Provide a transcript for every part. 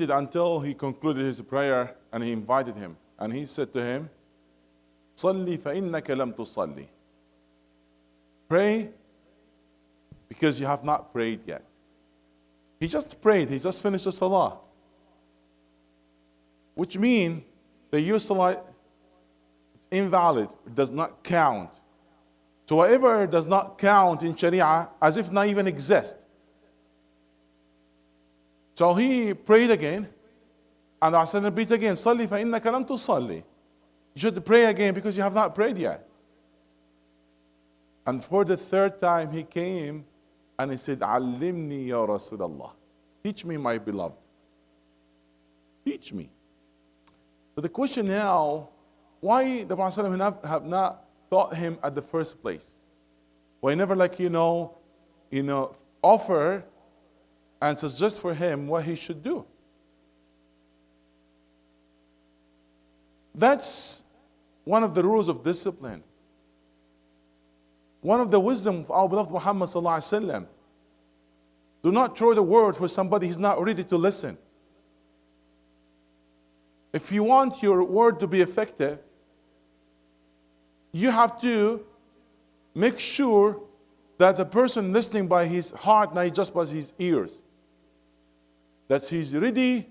until he concluded his prayer, and he invited him. And he said to him, صَلِّ فَإِنَّكَ لَمْ تُصَلِّ. Pray because you have not prayed yet. He just prayed. He just finished the salah. Which means that your salah is invalid. It does not count. So whatever does not count in Sharia, as if not even exist. So he prayed again, and I said, repeat again, صَلِّ فَإِنَّكَ لَمْ تُصَلِّ. You should pray again because you have not prayed yet. And for the third time he came and he said, عَلِّمْنِي يَا رَسُولَ اللَّهِ. Teach me, my beloved. Teach me. But the question now, why the Prophet ﷺ have not taught him at the first place? Why never offer and suggest for him what he should do? That's one of the rules of discipline. One of the wisdom of our beloved Muhammad sallallahu alaihi wasallam. Do not throw the word for somebody who's not ready to listen. If you want your word to be effective, you have to make sure that the person listening by his heart, not just by his ears, that he's ready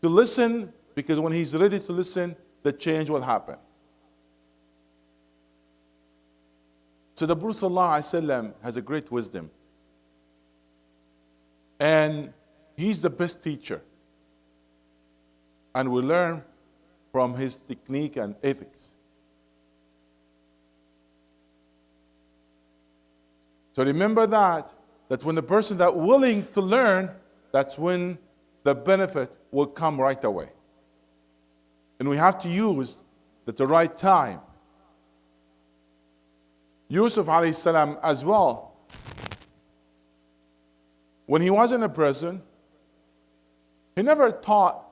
to listen, because when he's ready to listen, the change will happen. So the Prophet ﷺ has a great wisdom. And he's the best teacher. And we learn from his technique and ethics. So remember that when the person that willing to learn, that's when the benefit will come right away. And we have to use at the right time. Yusuf alayhi salam as well, when he was in a prison, he never taught,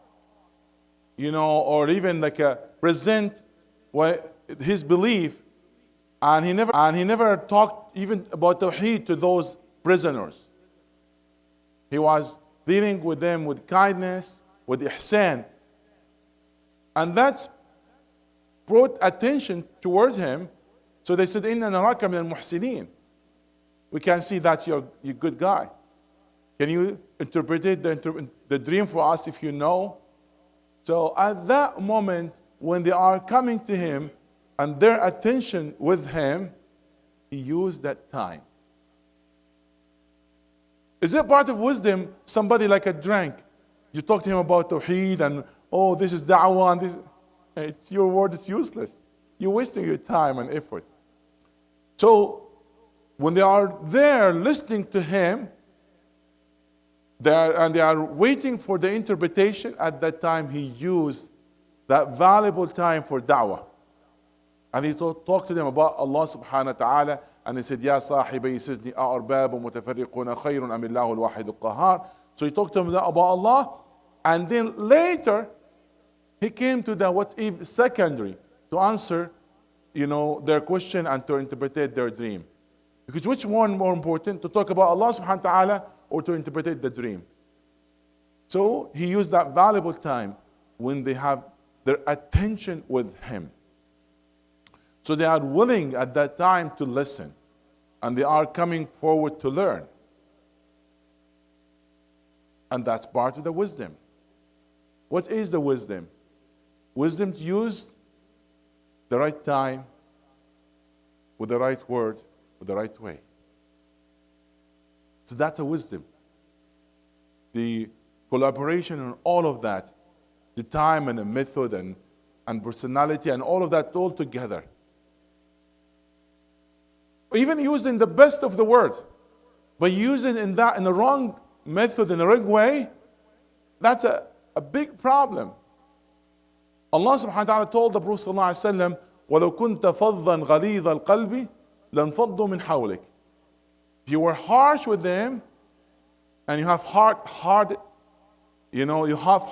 or even present his belief, and he never talked even about Tawheed to those prisoners. He was dealing with them with kindness, with ihsan. And that's brought attention towards him. So they said, "Inna naraka min al-muhsinin." We can see that you're a good guy. Can you interpret the dream for us if you know? So at that moment, when they are coming to him and their attention with him, he used that time. Is it part of wisdom? Somebody like a drunk, you talk to him about Tawheed and, oh, this is da'wah, and this, your word is useless. You're wasting your time and effort. So when they are there listening to him, they are waiting for the interpretation, at that time he used that valuable time for da'wah. And he talked to them about Allah subhanahu wa ta'ala, and he said, Ya sahibi sijni a'arbabun mutafarriquna khayrun am Allahu al-wahid al-qahhar. So he talked to them about Allah, and then later he came to the what if secondary to answer their question and to interpret their dream. Because which one more important, to talk about Allah subhanahu wa ta'ala or to interpret the dream? So he used that valuable time when they have their attention with him. So they are willing at that time to listen, and they are coming forward to learn. And that's part of the wisdom. What is the wisdom? Wisdom to use the right time, with the right word, with the right way. So that's a wisdom. The collaboration and all of that, the time and the method and personality and all of that all together. Even using the best of the word, but using in the wrong method, in the wrong way, that's a big problem. Allah subhanahu wa ta'ala told the Prophet sallallahu alaihi wasallam, وَلَوْ كُنْتَ فَضًّا غَلِيظَ الْقَلْبِ لَانْفَضُّوا مِنْ حَوْلِكَ. If you were harsh with them, and you have hard, you have,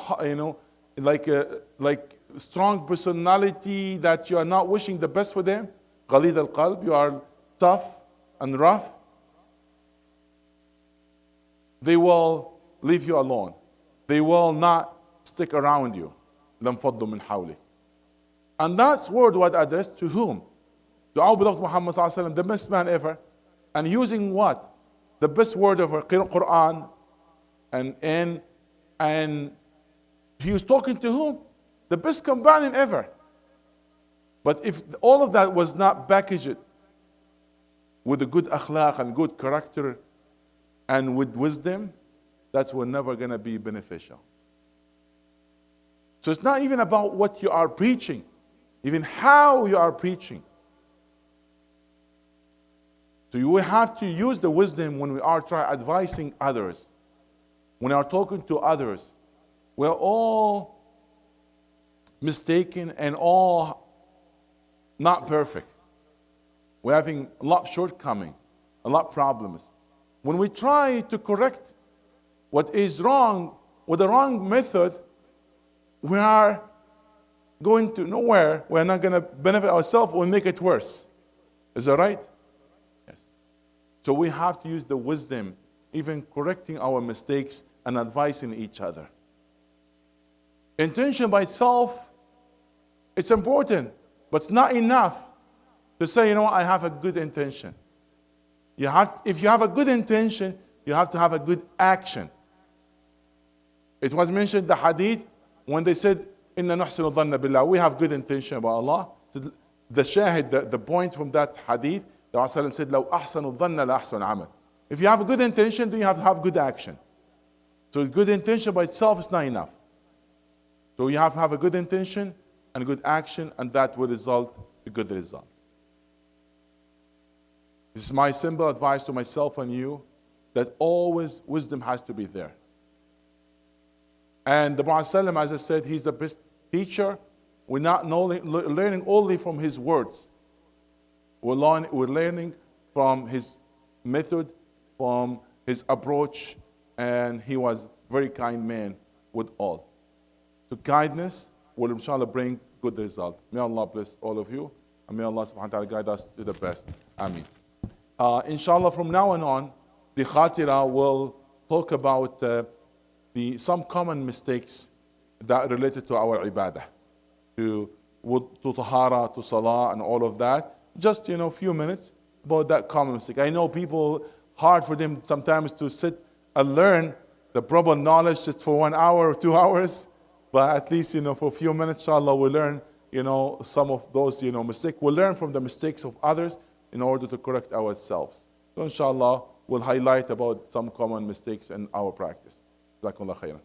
like strong personality that you are not wishing the best for them, غَلِيظ الْقَلْبِ, you are tough and rough, they will leave you alone. they will not stick around you. لَنْ فَضُّوا مِنْ حَوْلِكَ. And that word was addressed to whom? To our beloved Muhammad sallallahu alaihi wasallam, the best man ever. And using what? The best word of our Quran. And he was talking to whom? The best companion ever. But if all of that was not packaged with a good akhlaq and good character and with wisdom, that's never going to be beneficial. So it's not even about what you are preaching, even how you are preaching. So you will have to use the wisdom when we are advising others, when we are talking to others. We're all mistaken and all not perfect. We're having a lot of shortcomings, a lot of problems. When we try to correct what is wrong with the wrong method, we are going to nowhere. We're not going to benefit ourselves. We'll make it worse. Is that right? Yes. So we have to use the wisdom, even correcting our mistakes and advising each other. Intention by itself, it's important, but it's not enough to say, you know what, I have a good intention. If you have a good intention, you have to have a good action. It was mentioned the hadith when they said, "Inna nuhsinu dhanna billah," we have good intention about Allah. So the shahid, the point from that hadith, the Rasul said, "Law ahsanu dhanna la ahsan amal." If you have a good intention, then you have to have good action. So good intention by itself is not enough. So you have to have a good intention and good action, and that will result in a good result. This is my simple advice to myself and you, that always wisdom has to be there. And the Prophet ﷺ, as I said, he's the best teacher. We're not learning only from his words. We're learning from his method, from his approach, and he was a very kind man with all. So kindness will inshallah bring good result. May Allah bless all of you, and may Allah subhanahu wa ta'ala guide us to the best. Ameen. Inshallah, from now on, the Khatera will talk about some common mistakes that are related to our ibadah, to tahara, to salah, and all of that. Just, a few minutes about that common mistake. I know people, hard for them sometimes to sit and learn the proper knowledge just for 1 hour or 2 hours, but at least, for a few minutes, inshallah, we'll learn, some of those, mistakes. We'll learn from the mistakes of others in order to correct ourselves. So inshallah, we'll highlight about some common mistakes in our practice. Jazakumullah khairan.